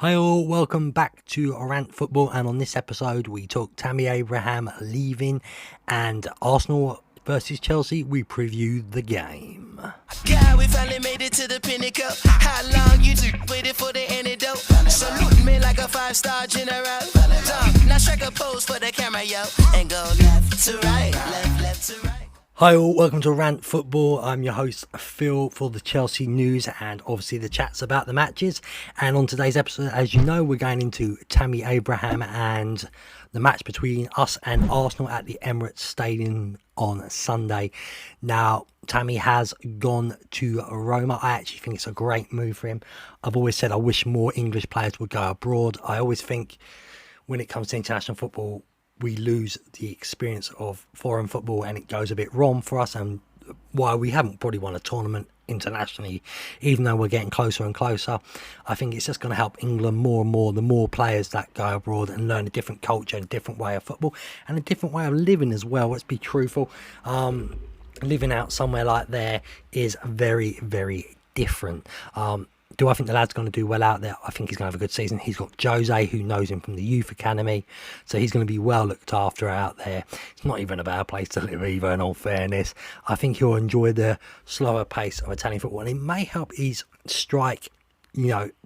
Hi all, welcome back to Rant Football, and on this episode we talk Tammy Abraham leaving and Arsenal versus Chelsea. We preview the game. God, we finally made it to the pinnacle. How long you waited for the antidote? Salute me like a 5-star general. Now strike a pose for the camera, yo, and go left to right, left to right. Hi all, welcome to Rant Football. I'm your host Phill for the Chelsea news and obviously the chats about the matches. And on today's episode, as you know, we're going into Tammy Abraham and the match between us and Arsenal at the Emirates Stadium on Sunday. Now, Tammy has gone to Roma. I actually think it's a great move for him. I've always said I wish more English players would go abroad. I always think when it comes to international football, we lose the experience of foreign football and it goes a bit wrong for us, and while we haven't probably won a tournament internationally, even though we're getting closer and closer, I think it's just going to help England more and more, the more players that go abroad and learn a different culture, a different way of football and a different way of living as well. Let's be truthful, living out somewhere like there is very, very different. Do I think the lad's going to do well out there? I think he's going to have a good season. He's got Jose, who knows him from the youth academy, so he's going to be well looked after out there. It's not even a bad place to live either, in all fairness. I think he'll enjoy the slower pace of Italian football, and it may help his strike,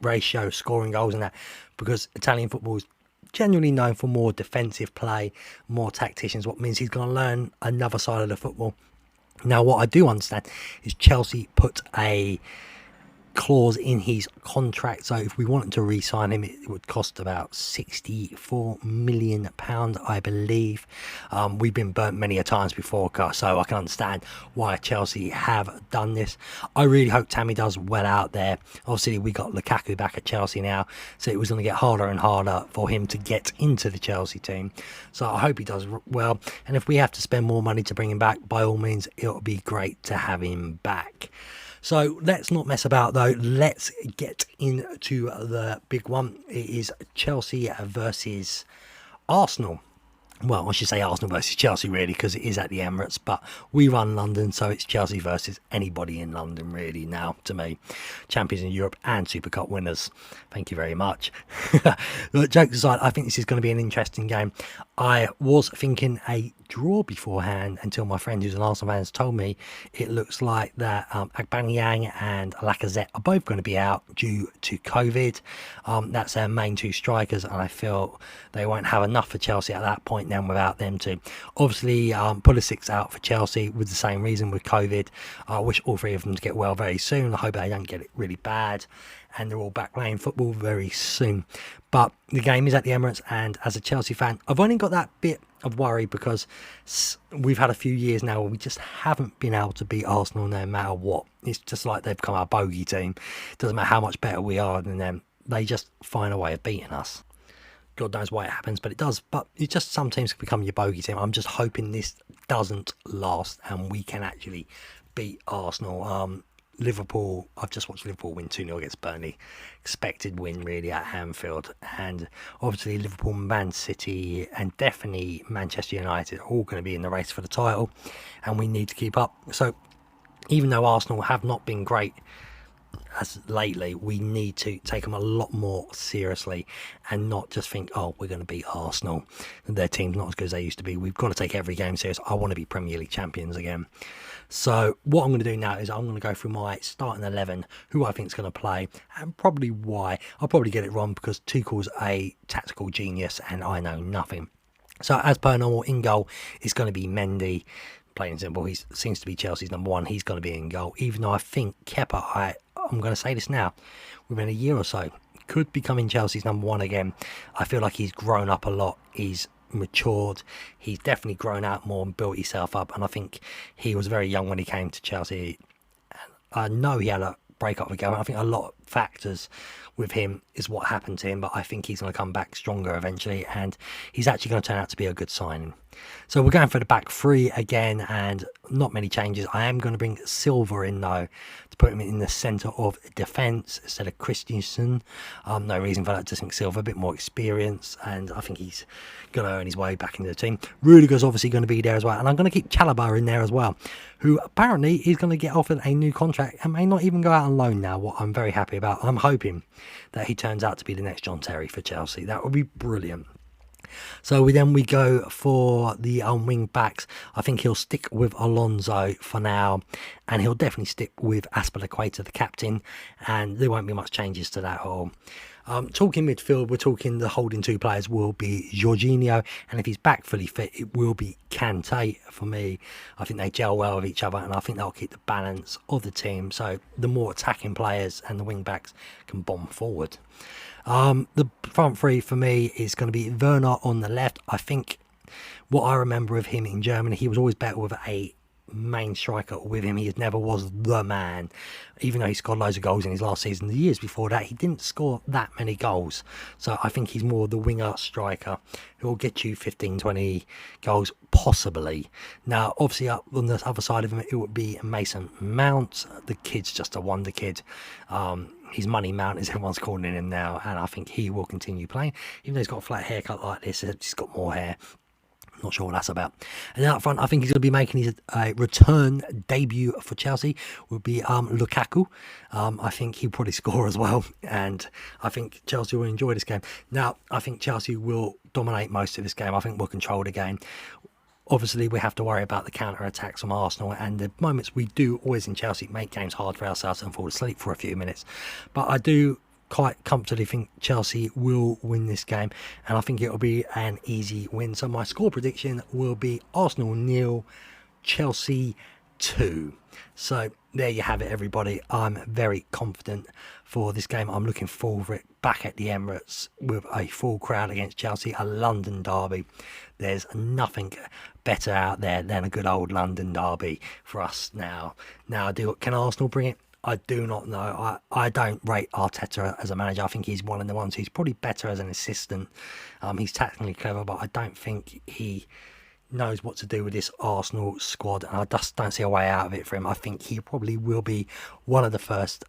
ratio, scoring goals and that, because Italian football is generally known for more defensive play, more tacticians, what means he's going to learn another side of the football. Now, what I do understand is Chelsea put a clause in his contract, so if we wanted to re-sign him, it would cost about £64 million, I believe. We've been burnt many a times before, so I can understand why Chelsea have done this. I really hope Tammy does well out there. Obviously, we got Lukaku back at Chelsea now, so it was going to get harder and harder for him to get into the Chelsea team. So I hope he does well, and if we have to spend more money to bring him back, by all means, it'll be great to have him back. So let's not mess about though. Let's get into the big one. It is Chelsea versus Arsenal. Well, I should say Arsenal versus Chelsea really, because it is at the Emirates, but we run London, so it's Chelsea versus anybody in London really now, to me. Champions in Europe and Super Cup winners. Thank you very much. But jokes aside, I think this is going to be an interesting game. I was thinking a draw beforehand until my friend who's an Arsenal fan has told me it looks like that Aubameyang and Lacazette are both going to be out due to COVID. That's their main two strikers, and I feel they won't have enough for Chelsea at that point then without them too. Obviously, Pulisic's out for Chelsea with the same reason, with COVID. I wish all three of them to get well very soon. I hope they don't get it really bad and they're all back playing football very soon. But the game is at the Emirates, and as a Chelsea fan, I've only got that bit of worry because we've had a few years now where we just haven't been able to beat Arsenal no matter what. It's just like they've become our bogey team. It doesn't matter how much better we are than them, they just find a way of beating us. God knows why it happens, but it does. But it just sometimes become your bogey team. I'm just hoping this doesn't last and we can actually beat Arsenal. Liverpool, I've just watched Liverpool win 2-0 against Burnley. Expected win really at Anfield. And obviously Liverpool, Man City and definitely Manchester United are all going to be in the race for the title, and we need to keep up. So even though Arsenal have not been great as lately, we need to take them a lot more seriously and not just think, oh, we're going to beat Arsenal, their team's not as good as they used to be. We've got to take every game serious. I want to be Premier League champions again. So what I'm going to do now is I'm going to go through my starting 11, who I think is going to play and probably why. I'll probably get it wrong because Tuchel's a tactical genius and I know nothing. So as per normal, in goal is going to be Mendy. Plain and simple, he seems to be Chelsea's number one. He's going to be in goal, even though I think Kepa, I'm going to say this now, within a year or so, could becoming Chelsea's number one again. I feel like he's grown up a lot. He's matured. He's definitely grown out more and built himself up. And I think he was very young when he came to Chelsea. I know he had a breakup with Gavin. I think a lot of factors with him is what happened to him, but I think he's going to come back stronger eventually, and he's actually going to turn out to be a good signing. So we're going for the back three again, and not many changes. I am going to bring Silva in though, to put him in the centre of defence instead of Christensen. No reason for that. Just think Silva a bit more experience, and I think he's going to earn his way back into the team. Rudiger's obviously going to be there as well, and I'm going to keep Chalobah in there as well, who apparently is going to get offered a new contract and may not even go out on loan now, what I'm very happy about. I'm hoping that he turns out to be the next John Terry for Chelsea. That would be brilliant. So we go for the wing backs. I think he'll stick with Alonso for now, and he'll definitely stick with Azpilicueta, the captain, and there won't be much changes to that at all. Talking midfield, we're talking the holding two players will be Jorginho, and if he's back fully fit, it will be Kante for me. I think they gel well with each other, and I think they'll keep the balance of the team, so the more attacking players and the wing backs can bomb forward. The front three for me is going to be Werner on the left. I think what I remember of him in Germany, he was always better with a main striker with him. He never was the man, even though he scored loads of goals in his last season. The years before that, he didn't score that many goals. So I think he's more the winger striker who will get you 15, 20 goals, possibly. Now, obviously, up on the other side of him, it would be Mason Mount. The kid's just a wonder kid. His money Mount, as everyone's calling him now, and I think he will continue playing. Even though he's got a flat haircut like this, he's got more hair. Not sure what that's about. And then up front, I think he's going to be making his return debut for Chelsea. Will be Lukaku. I think he'll probably score as well, and I think Chelsea will enjoy this game. Now, I think Chelsea will dominate most of this game. I think we'll control the game. Obviously, we have to worry about the counter-attacks from Arsenal, and the moments we do always in Chelsea make games hard for ourselves and fall asleep for a few minutes. But I do quite comfortably think Chelsea will win this game, and I think it will be an easy win. So my score prediction will be Arsenal 0, Chelsea 2. So there you have it, everybody. I'm very confident for this game. I'm looking forward for it back at the Emirates with a full crowd against Chelsea, a London derby. There's nothing better out there than a good old London derby for us now. Now, can Arsenal bring it? I do not know. I don't rate Arteta as a manager. I think he's one of the ones who's probably better as an assistant. He's tactically clever, but I don't think he knows what to do with this Arsenal squad, and I just don't see a way out of it for him. I think he probably will be one of the first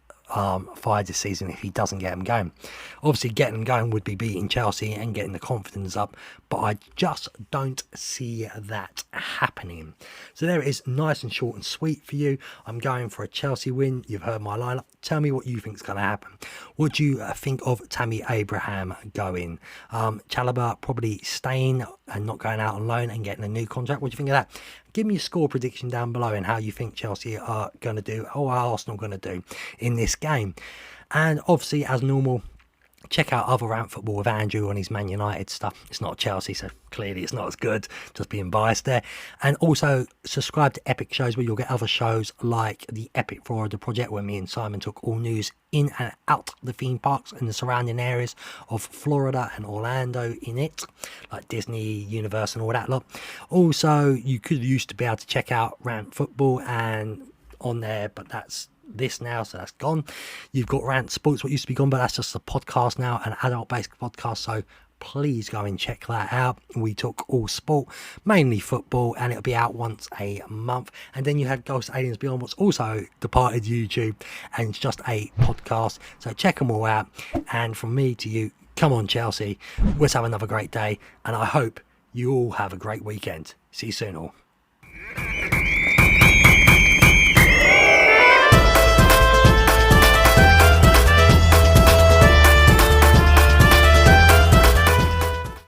fired this season if he doesn't get them going. Obviously, getting them going would be beating Chelsea and getting the confidence up, but I just don't see that happening. So there it is, nice and short and sweet for you. I'm going for a Chelsea win. You've heard my lineup. Tell me what you think is going to happen. What do you think of Tammy Abraham going? Chalobah probably staying and not going out on loan and getting a new contract. What do you think of that? Give me a score prediction down below and how you think Chelsea are going to do, or Arsenal going to do in this game. And obviously, as normal, check out other Rant Football with Andrew on his Man United stuff. It's not Chelsea, so clearly it's not as good, just being biased there. And also subscribe to Epic Shows, where you'll get other shows like the Epic Florida Project, where me and Simon took all news in and out the theme parks and the surrounding areas of Florida and Orlando in it, like Disney, Universal and all that lot. Also, you could used to be able to check out Rant Football and on there, but that's this now, so that's gone. You've got Rant Sports, what used to be gone, but that's just a podcast now, an adult-based podcast, so please go and check that out. We talk all sport, mainly football, and it'll be out once a month. And then you had Ghost Aliens Beyond, what's also departed YouTube, and it's just a podcast, so check them all out. And from me to you, come on Chelsea, let's have another great day, and I hope you all have a great weekend. See you soon all.